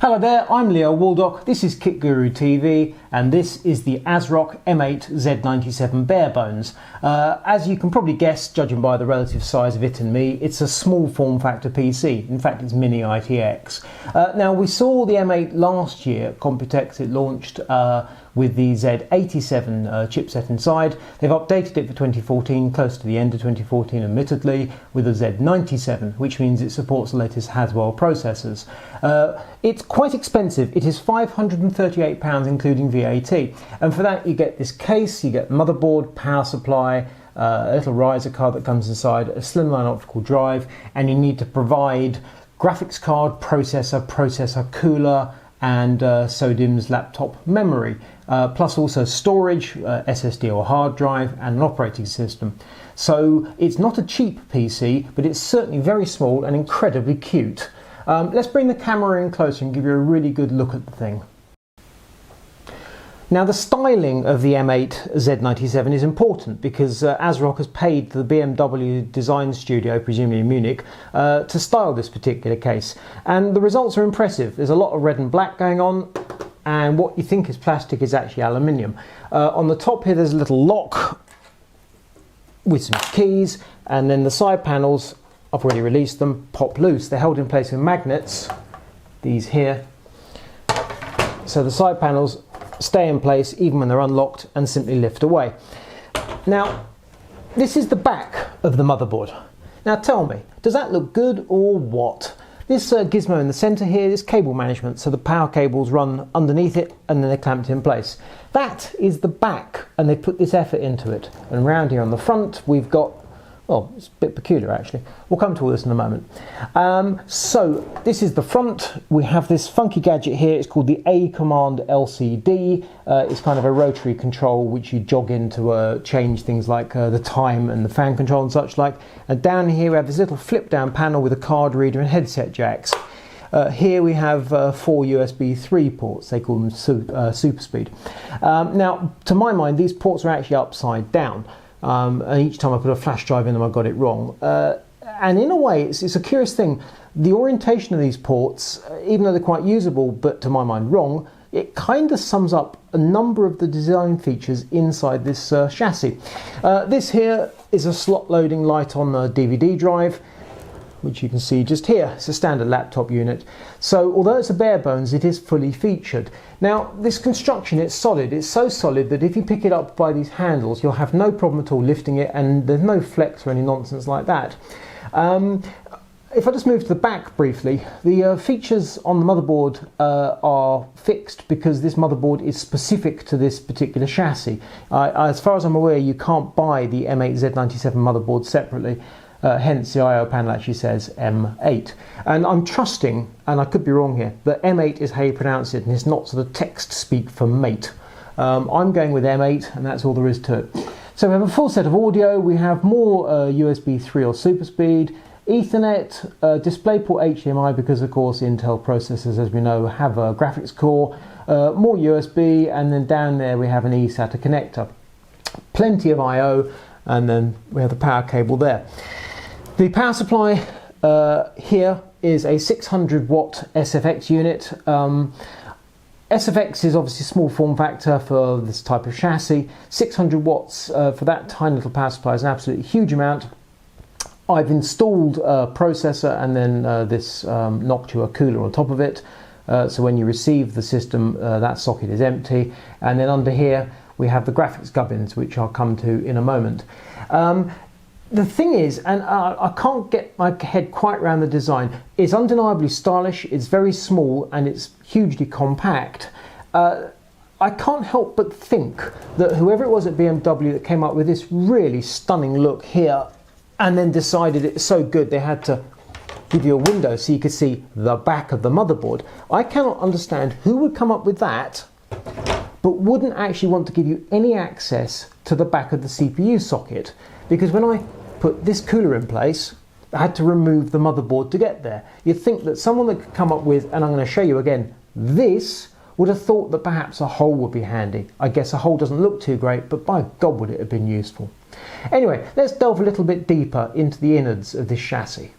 Hello there, I'm Leo Waldock, this is Kit Guru TV, and this is the ASRock M8 Z97 Barebones. As you can probably guess, judging by the relative size of it and me, it's a small form factor PC. In fact, it's mini ITX. Now, we saw the M8 last year at Computex. It launched with the Z87 chipset inside. They've updated it for 2014, close to the end of 2014 admittedly, with a Z97, which means it supports the latest Haswell processors. It's quite expensive. It is £538 including VAT, and for that you get this case, you get motherboard, power supply, a little riser card that comes inside, a slimline optical drive, and you need to provide graphics card, processor cooler, and SODIMM's laptop memory, plus also storage, SSD or hard drive, and an operating system. So it's not a cheap PC, but it's certainly very small and incredibly cute. Let's bring the camera in closer and give you a really good look at the thing. Now, the styling of the M8 Z97 is important because ASRock has paid the BMW design studio, presumably in Munich, to style this particular case. And the results are impressive. There's a lot of red and black going on, and what you think is plastic is actually aluminium. On the top here there's a little lock with some keys, and then the side panels, I've already released them, pop loose. They're held in place with magnets, these here. So the side panels stay in place even when they're unlocked and simply lift away. Now, this is the back of the motherboard. Now tell me, does that look good or what? This gizmo in the center here is cable management, so the power cables run underneath it and then they're clamped in place. That is the back, and they put this effort into it. And round here on the front we've got, well, it's a bit peculiar actually. We'll come to all this in a moment. So this is the front. We have this funky gadget here. It's called the A Command LCD. It's kind of a rotary control which you jog in to change things like the time and the fan control and such like. And down here we have this little flip down panel with a card reader and headset jacks. Here we have 4 USB 3 ports. They call them super speed. Now, to my mind, these ports are actually upside down. And each time I put a flash drive in them, I got it wrong. And in a way, it's a curious thing. The orientation of these ports, even though they're quite usable, but to my mind wrong, it kind of sums up a number of the design features inside this chassis. This here is a slot loading light on the DVD drive, which you can see just here. It's a standard laptop unit. So although it's a bare bones, it is fully featured. Now, this construction, it's solid. It's so solid that if you pick it up by these handles, you'll have no problem at all lifting it, and there's no flex or any nonsense like that. If I just move to the back briefly, the features on the motherboard are fixed because this motherboard is specific to this particular chassis. As far as I'm aware, you can't buy the M8 Z97 motherboard separately. Hence the I/O panel actually says M8. And I'm trusting, and I could be wrong here, that M8 is how you pronounce it and it's not sort of text speak for mate. I'm going with M8 and that's all there is to it. So we have a full set of audio, we have more USB 3 or super speed, Ethernet, DisplayPort HDMI because of course Intel processors, as we know, have a graphics core, more USB, and then down there we have an eSATA connector. Plenty of I/O, and then we have the power cable there. The power supply here is a 600 watt SFX unit. SFX is obviously a small form factor for this type of chassis. 600 watts for that tiny little power supply is an absolutely huge amount. I've installed a processor and then this Noctua cooler on top of it. So when you receive the system, that socket is empty. And then under here, we have the graphics gubbins, which I'll come to in a moment. The thing is, and I can't get my head quite around the design, it's undeniably stylish, it's very small, and it's hugely compact. I can't help but think that whoever it was at BMW that came up with this really stunning look here, and then decided it's so good they had to give you a window so you could see the back of the motherboard. I cannot understand who would come up with that, but wouldn't actually want to give you any access to the back of the CPU socket. Because when I put this cooler in place, I had to remove the motherboard to get there. You'd think that someone that could come up with, and I'm going to show you again, this, would have thought that perhaps a hole would be handy. I guess a hole doesn't look too great, but by God would it have been useful. Anyway, let's delve a little bit deeper into the innards of this chassis.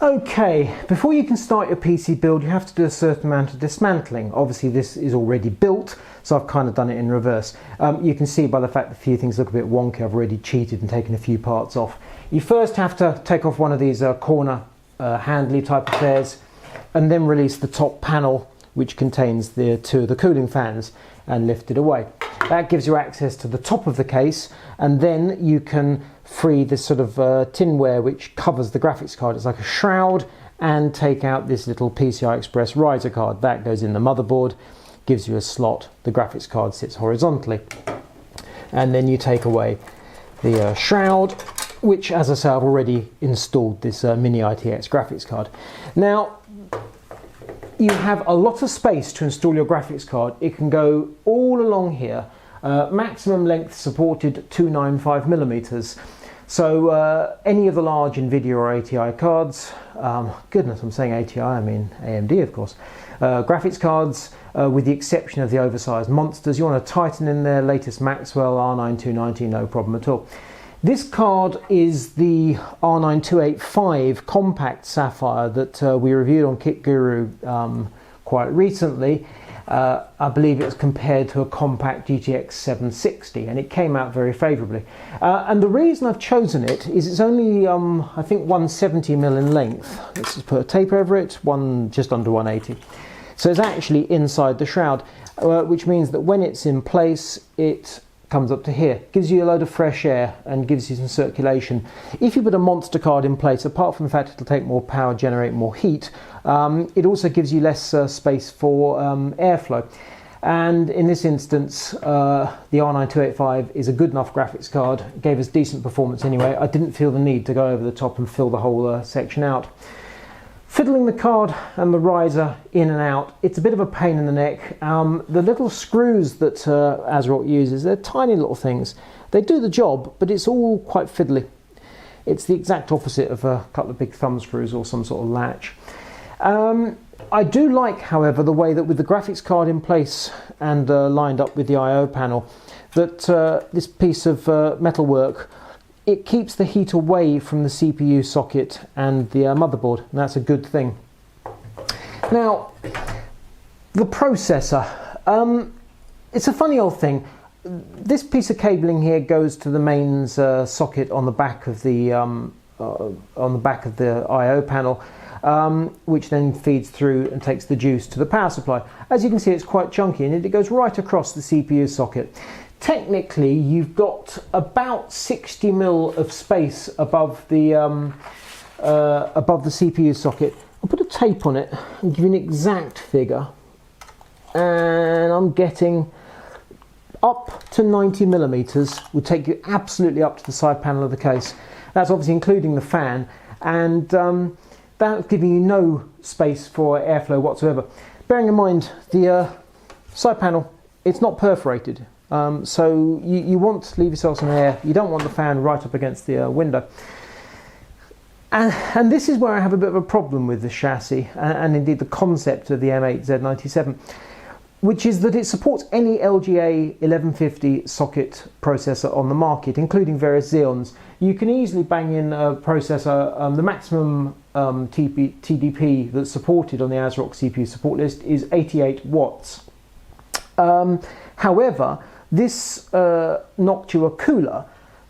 Okay, before you can start your PC build, you have to do a certain amount of dismantling. Obviously this is already built, so I've kind of done it in reverse. You can see by the fact that a few things look a bit wonky, I've already cheated and taken a few parts off. You first have to take off one of these corner handley type affairs, and then release the top panel, which contains the two of the cooling fans, and lift it away. That gives you access to the top of the case, and then you can free this sort of tinware which covers the graphics card. It's like a shroud, and take out this little PCI Express riser card. That goes in the motherboard, gives you a slot. The graphics card sits horizontally. And then you take away the shroud, which, as I say, I've already installed this mini ITX graphics card. Now, you have a lot of space to install your graphics card. It can go all along here. Maximum length supported 295mm. So any of the large NVIDIA or ATI cards, goodness, I'm saying ATI, I mean AMD of course, graphics cards, with the exception of the oversized monsters, you want to tighten in their latest Maxwell R9 290, no problem at all. This card is the R9 285 compact Sapphire that we reviewed on Kit Guru quite recently. I believe it was compared to a compact GTX 760, and it came out very favourably. And the reason I've chosen it is it's only, I think, 170mm in length. Let's just put a tape over it, just under 180. So it's actually inside the shroud, which means that when it's in place, it comes up to here. Gives you a load of fresh air and gives you some circulation. If you put a monster card in place, apart from the fact it'll take more power, generate more heat, it also gives you less space for airflow. And in this instance, the R9 285 is a good enough graphics card. It gave us decent performance anyway. I didn't feel the need to go over the top and fill the whole section out. Fiddling the card and the riser in and out, it's a bit of a pain in the neck. The little screws that ASRock uses, they're tiny little things. They do the job, but it's all quite fiddly. It's the exact opposite of a couple of big thumb screws or some sort of latch. I do like, however, the way that with the graphics card in place and lined up with the I/O panel, that this piece of metalwork, it keeps the heat away from the CPU socket and the motherboard, and that's a good thing. Now, the processor. It's a funny old thing. This piece of cabling here goes to the mains socket on the back of the I/O panel, which then feeds through and takes the juice to the power supply. As you can see, it's quite chunky, and it goes right across the CPU socket. Technically, you've got about 60mm of space above the CPU socket. I'll put a tape on it and give you an exact figure, and I'm getting up to 90mm. Would take you absolutely up to the side panel of the case. That's obviously including the fan, and that's giving you no space for airflow whatsoever. Bearing in mind the side panel, it's not perforated. So you want to leave yourself some air. You don't want the fan right up against the window. And this is where I have a bit of a problem with the chassis and indeed the concept of the M8 Z97, which is that it supports any LGA 1150 socket processor on the market, including various Xeons. You can easily bang in a processor. The maximum TDP that's supported on the ASRock CPU support list is 88 watts. However, this Noctua cooler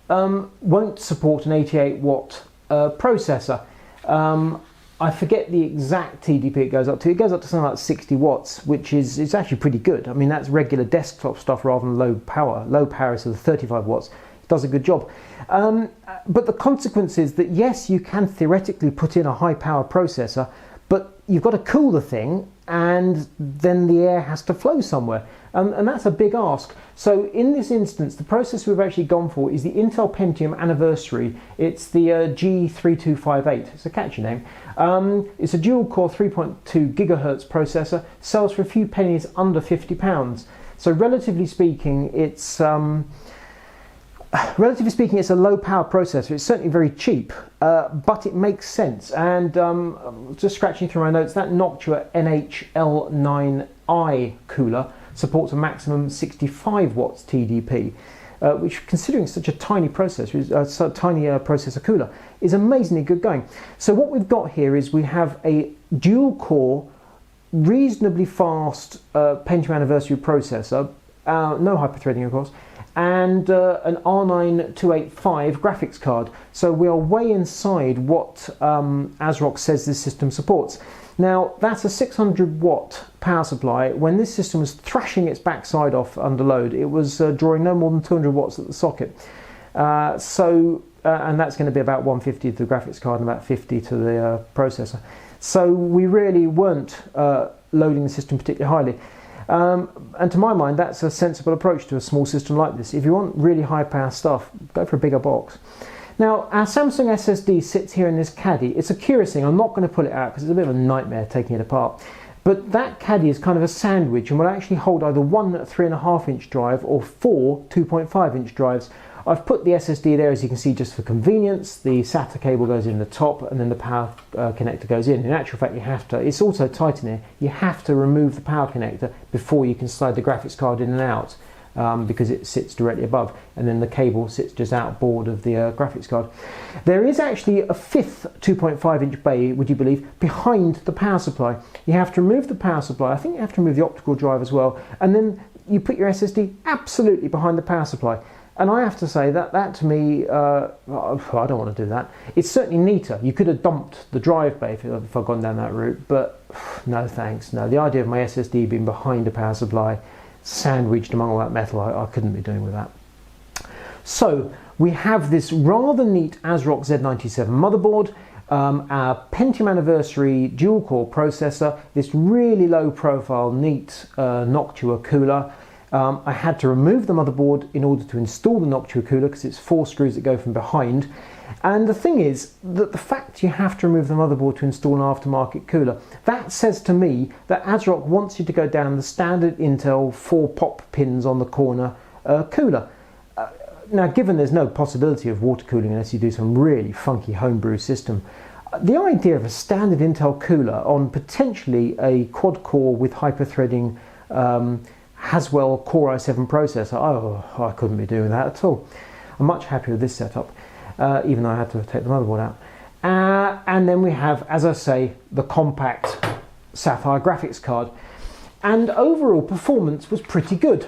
won't support an 88 watt processor. I forget the exact TDP it goes up to. It goes up to something like 60 watts, which is actually pretty good. I mean, that's regular desktop stuff rather than low power. Low power is sort of 35 watts. It does a good job. But the consequence is that, yes, you can theoretically put in a high power processor, but you've got to cool the thing, and then the air has to flow somewhere. And that's a big ask. So in this instance, the processor we've actually gone for is the Intel Pentium Anniversary. It's the G3258. It's a catchy name. It's a dual-core 3.2 gigahertz processor. Sells for a few pennies under £50. So relatively speaking, it's a low-power processor. It's certainly very cheap, but it makes sense. And just scratching through my notes, that Noctua NHL9i cooler supports a maximum 65 watts TDP. which, considering such a tiny processor, processor cooler, is amazingly good going. So what we've got here is we have a dual-core, reasonably fast Pentium Anniversary processor, no hyperthreading of course, and an R9 285 graphics card. So we are way inside what ASRock says this system supports. Now that's a 600 watt power supply. When this system was thrashing its backside off under load, it was drawing no more than 200 watts at the socket. And that's going to be about 150 to the graphics card and about 50 to the processor. So we really weren't loading the system particularly highly. And to my mind, that's a sensible approach to a small system like this. If you want really high power stuff, go for a bigger box. Now, our Samsung SSD sits here in this caddy. It's a curious thing. I'm not going to pull it out because it's a bit of a nightmare taking it apart. But that caddy is kind of a sandwich and will actually hold either one 3.5-inch drive or four 2.5-inch drives. I've put the SSD there, as you can see, just for convenience. The SATA cable goes in the top and then the power connector goes in. In actual fact, you have to, it's also tight in here, you have to remove the power connector before you can slide the graphics card in and out, because it sits directly above, and then the cable sits just outboard of the graphics card. There is actually a fifth 2.5-inch bay, would you believe, behind the power supply. You have to remove the power supply, I think you have to remove the optical drive as well, and then you put your SSD absolutely behind the power supply. And I have to say that to me, I don't want to do that. It's certainly neater. You could have dumped the drive bay if I'd gone down that route, but no thanks. No, the idea of my SSD being behind a power supply, sandwiched among all that metal, I couldn't be doing with that. So we have this rather neat ASRock Z97 motherboard, our Pentium Anniversary dual-core processor, this really low-profile, neat Noctua cooler. I had to remove the motherboard in order to install the Noctua cooler because it's 4 screws that go from behind. And the thing is that the fact you have to remove the motherboard to install an aftermarket cooler, that says to me that ASRock wants you to go down the standard Intel 4 pop pins on the corner cooler. Now, given there's no possibility of water cooling unless you do some really funky homebrew system, the idea of a standard Intel cooler on potentially a quad-core with hyperthreading Haswell Core i7 processor, oh, I couldn't be doing that at all. I'm much happier with this setup, even though I had to take the motherboard out. And then we have, as I say, the compact Sapphire graphics card. And overall performance was pretty good.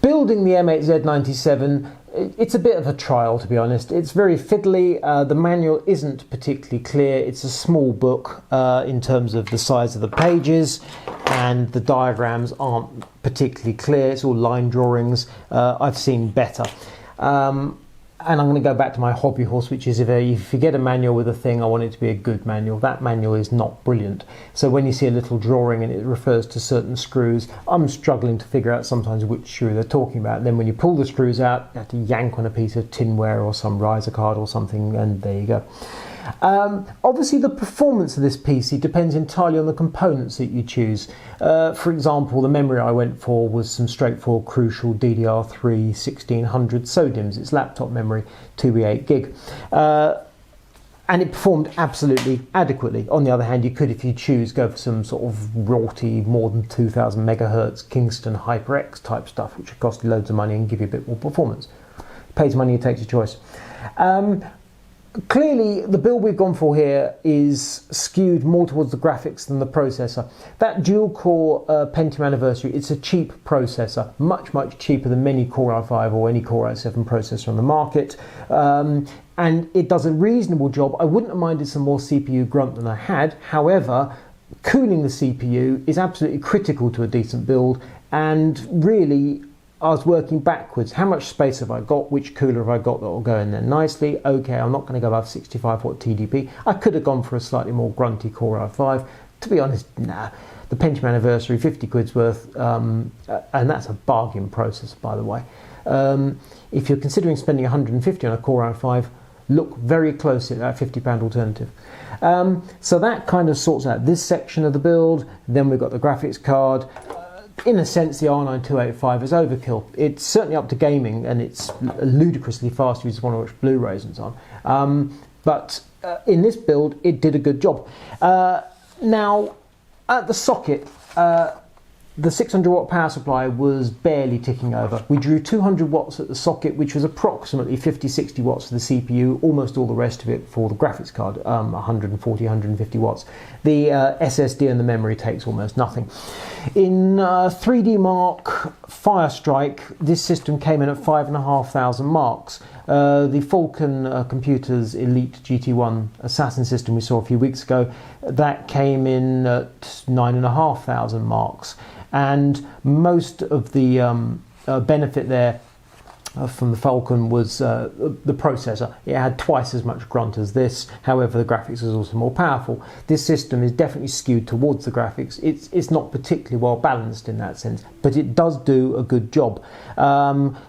Building the M8Z97, it's a bit of a trial, to be honest. It's very fiddly. The manual isn't particularly clear. It's a small book in terms of the size of the pages, and the diagrams aren't particularly clear. It's all line drawings. I've seen better. And I'm going to go back to my hobby horse, which is if you get a manual with a thing, I want it to be a good manual. That manual is not brilliant. So when you see a little drawing and it refers to certain screws, I'm struggling to figure out sometimes which screw they're talking about. And then when you pull the screws out, you have to yank on a piece of tinware or some riser card or something, and there you go. Obviously the performance of this PC depends entirely on the components that you choose. For example, the memory I went for was some straightforward Crucial DDR3 1600 SODIMMs. It's laptop memory, 2B8 gig. And it performed absolutely adequately. On the other hand, you could, if you choose, go for some sort of raughty, more than 2000 megahertz Kingston HyperX type stuff, which would cost you loads of money and give you a bit more performance. Pays money, it takes your choice. Clearly, the build we've gone for here is skewed more towards the graphics than the processor. That dual-core Pentium Anniversary, it's a cheap processor, much, much cheaper than many Core i5 or any Core i7 processor on the market. And it does a reasonable job. I wouldn't have minded some more CPU grunt than I had. However, cooling the CPU is absolutely critical to a decent build, and really, I was working backwards. How much space have I got? Which cooler have I got that will go in there nicely? Okay, I'm not going to go above 65 watt TDP. I could have gone for a slightly more grunty Core i5. To be honest, nah. The Pentium Anniversary, 50 quid's worth, and that's a bargain processor, by the way. If you're considering spending 150 on a Core i5, look very closely at that £50 alternative. So that kind of sorts out this section of the build. Then we've got the graphics card. In a sense, the R9 285 is overkill. It's certainly up to gaming, and it's ludicrously fast if you just want to watch Blu-rays and so on. But in this build, it did a good job. Now, at the socket, the 600 watt power supply was barely ticking over. We drew 200 watts at the socket, which was approximately 50-60 watts for the CPU, almost all the rest of it for the graphics card, 140-150 watts. The SSD and the memory takes almost nothing. In 3D Mark Firestrike, this system came in at 5,500 marks. The Falcon Computers Elite GT1 Assassin system we saw a few weeks ago, that came in at 9,500 marks. And most of the benefit there from the Falcon was the processor. It had twice as much grunt as this, however the graphics was also more powerful. This system is definitely skewed towards the graphics. It's not particularly well balanced in that sense, but it does do a good job.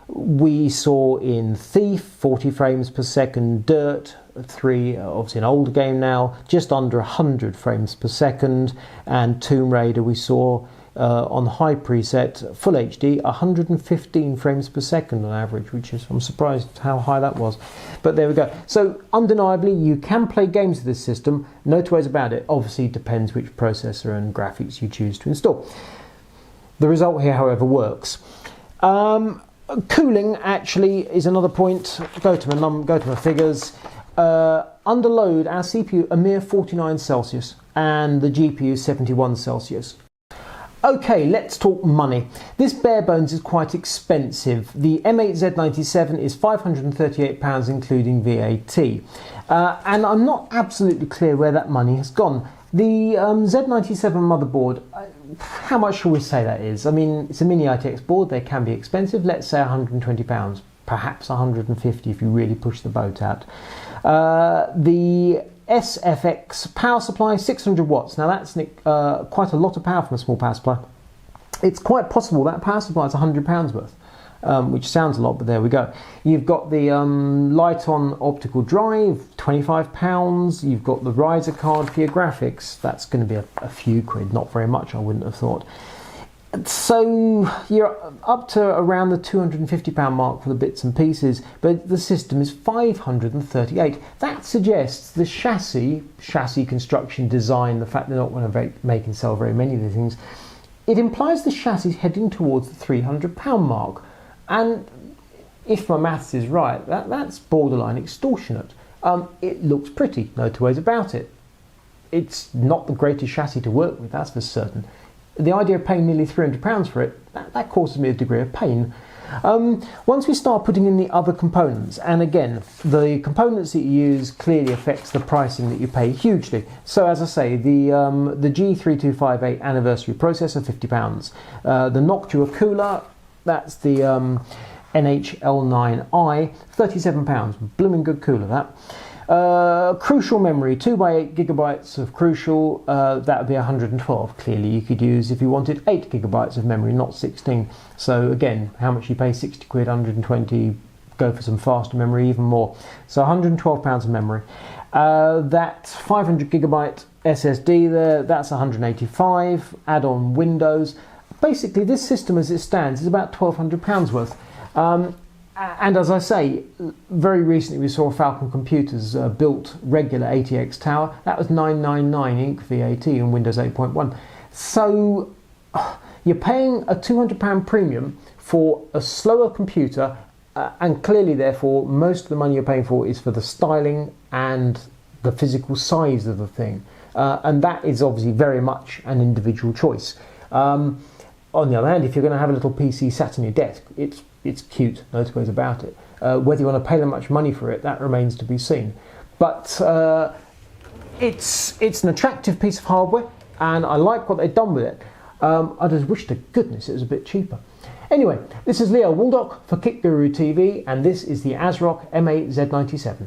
We saw in Thief 40 frames per second, Dirt 3, obviously an older game now, just under 100 frames per second, and Tomb Raider we saw on high preset, full HD, 115 frames per second on average, which is, I'm surprised how high that was. But there we go. So undeniably, you can play games with this system, no two ways about it. Obviously, it depends which processor and graphics you choose to install. The result here, however, works. Cooling actually is another point. Go to my figures. Under load, our CPU a mere 49 Celsius and the GPU 71 Celsius. Okay, let's talk money. This bare bones is quite expensive. The M8Z97 is £538 including VAT. And I'm not absolutely clear where that money has gone. The Z97 motherboard, how much shall we say that is? I mean, it's a mini ITX board, they can be expensive. Let's say £120, perhaps £150 if you really push the boat out. The SFX power supply, 600 watts. Now that's quite a lot of power from a small power supply. It's quite possible that power supply is £100 worth, which sounds a lot, but there we go. You've got the Lighton optical drive, £25. You've got the riser card for your graphics. That's going to be a few quid, not very much, I wouldn't have thought. So you're up to around the £250 mark for the bits and pieces, but the system is 538. That suggests the chassis construction design, the fact they're not going to make and sell very many of the things, it implies the chassis is heading towards the £300 mark. And if my maths is right, that's borderline extortionate. It looks pretty, no two ways about it. It's not the greatest chassis to work with, that's for certain. The idea of paying nearly £300 for it, that causes me a degree of pain. Once we start putting in the other components, and again, the components that you use clearly affects the pricing that you pay hugely. So as I say, the G3258 anniversary processor, £50. The Noctua cooler, that's the NHL9i, £37. Blooming good cooler, that. Crucial memory, 2x8 gigabytes of Crucial, that would be 112. Clearly you could use, if you wanted, 8 gigabytes of memory, not 16. So again, how much you pay? 60 quid, 120, go for some faster memory, even more. So £112 of memory. That 500 gigabyte SSD there, that's 185. Add on Windows. Basically this system as it stands is about £1,200 worth. And as I say, very recently we saw Falcon Computers built regular ATX tower. That was $999 Inc VAT and Windows 8.1. So you're paying a £200 premium for a slower computer, and clearly therefore most of the money you're paying for is for the styling and the physical size of the thing. And that is obviously very much an individual choice. On the other hand, if you're going to have a little PC sat on your desk, it's cute, no two ways about it. Whether you want to pay them much money for it, that remains to be seen. But it's an attractive piece of hardware, and I like what they've done with it. I just wish to goodness it was a bit cheaper. Anyway, this is Leo Waldock for Kit Guru TV, and this is the ASRock M8Z97.